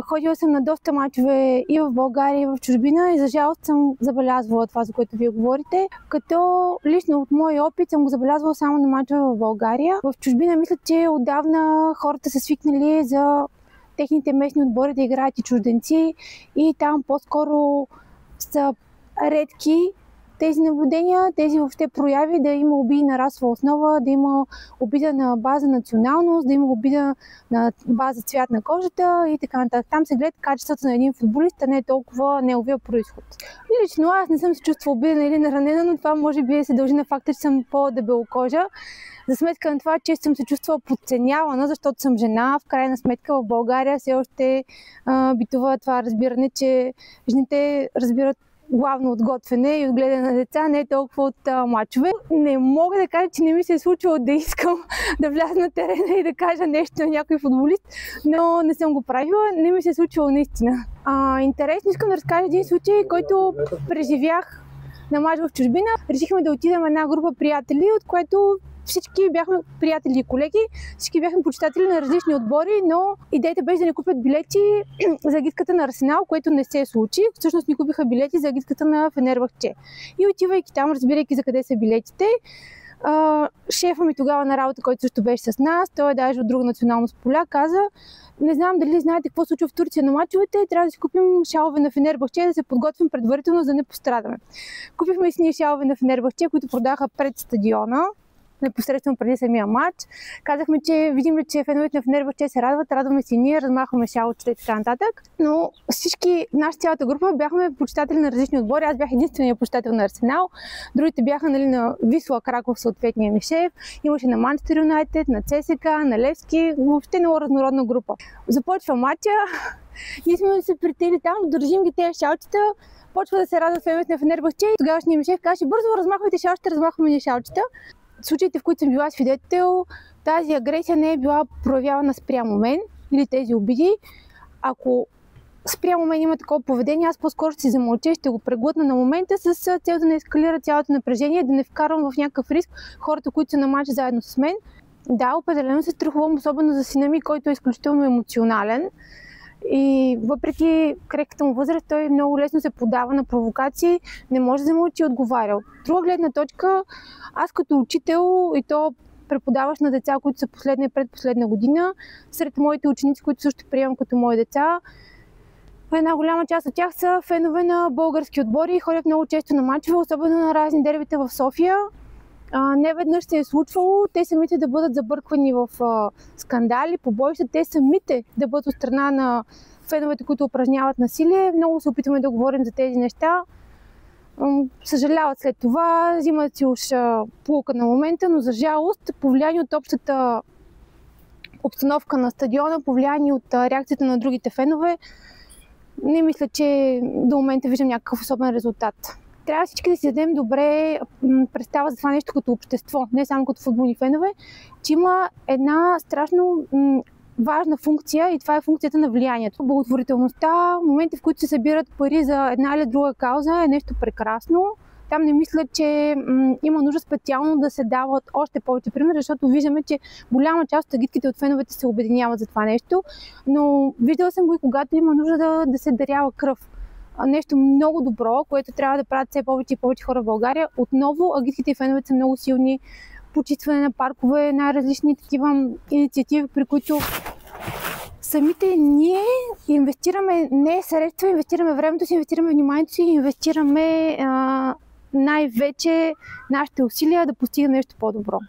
Ходила съм на доста мачове и в България, и в чужбина и за жалост съм забелязвала това, за което вие говорите. Като лично от моя опит съм го забелязвала само на мачове в България. В чужбина мисля, че отдавна хората са свикнали за техните местни отбори да играят и чужденци и там по-скоро са редки тези наблюдения, тези въобще прояви, да има обиди на расова основа, да има обида на база националност, да има обида на база цвят на кожата и така нататък. Там се гледат качествата на един футболист, а не толкова неговия произход. И лично аз не съм се чувствала обидена или наранена, но това може би се дължи на факта, че съм по-дебелокожа. За сметка на това, че съм се чувствала подценявана, защото съм жена. В крайна сметка в България все още битува това разбиране, че жените разбират главно от готвене и от гледане на деца, не толкова от мачове. Не мога да кажа, че не ми се е случило да искам да вляза на терена и да кажа нещо на някой футболист, но не съм го правила, не ми се е случило наистина. Интересно, искам да разкажа един случай, който преживях на мач в чужбина. Решихме да отидем една група приятели, от което всички бяхме приятели и колеги, всички бяхме почитатели на различни отбори, но идеята беше да ни купят билети за агитката на Арсенал, което не се случи. Всъщност ни купиха билети за агитката на Фенербахче. И отивайки там, разбирайки за къде са билетите, шефа ми тогава на работа, който също беше с нас, той е даже от друга националност поляк, каза: не знам дали знаете какво случва в Турция на мачовете, трябва да си купим шалове на Фенербахче, да се подготвим предварително, за да не пострадаме. Купихме си ние шалове на Фенербахче, които продаха пред стадиона, непосредствено преди самия матч. Казахме, че видим ли, че феновете на Фенербахче се радват, радваме се ние, размахваме шалчета и така нататък. Но всички, наша цялата група, бяхме почитатели на различни отбори. Аз бях единствения почитател на Арсенал, другите бяха на Висла Краков, съответния ми шеф. Имаше на Манчестър Юнайтед, на ЦСКА, на Левски, въобще много разнородна група. Започва матча, ние сме се прители там, държим ги тези шалчета, почва да се радват феновете на Фенербахче и тогавашният ми шеф каже: бързо размахвайте шалчета, размахваме ни шалчета. Случаите, в които съм била свидетел, тази агресия не е била проявявана спрямо мен или тези обиди. Ако спрямо мен има такова поведение, аз по-скоро ще си замълча и ще го преглътна на момента с цел да не ескалира цялото напрежение, да не вкарвам в някакъв риск хората, които са на матч заедно с мен. Да, определено се страхувам, особено за сина ми, който е изключително емоционален. И въпреки крехката му възраст, той много лесно се подава на провокации, не може да замълчи и отговаря. От друга гледна точка, аз като учител и то преподаващ на деца, които са последна и предпоследна година, сред моите ученици, които също приемам като мои деца, една голяма част от тях са фенове на български отбори и ходят много често на мачове, особено на разни дербита в София. Не веднъж се е случвало те самите да бъдат забърквани в скандали, побоища, те самите да бъдат от страна на феновете, които упражняват насилие. Много се опитваме да говорим за тези неща. Съжаляват след това, взимат си уж поука на момента, но за жалост, повлияни от общата обстановка на стадиона, повлияни от реакцията на другите фенове, не мисля, че до момента виждам някакъв особен резултат. Трябва всички да си дадем добре представа за това нещо като общество, не само като футболни фенове, че има една страшно важна функция и това е функцията на влиянието. Благотворителността, моменти, в които се събират пари за една или друга кауза, е нещо прекрасно. Там не мисля, че има нужда специално да се дават още повече примери, защото виждаме, че голяма част от агитките от феновете се обединяват за това нещо, но виждала съм го и когато има нужда да се дарява кръв. Нещо много добро, което трябва да правят все повече и повече хора в България. Отново агитките и феновете са много силни. Почистване на паркове, най-различни такива инициативи, при които самите ние инвестираме не средства, инвестираме времето си, инвестираме вниманието си, инвестираме най-вече нашите усилия да постигнем нещо по-добро.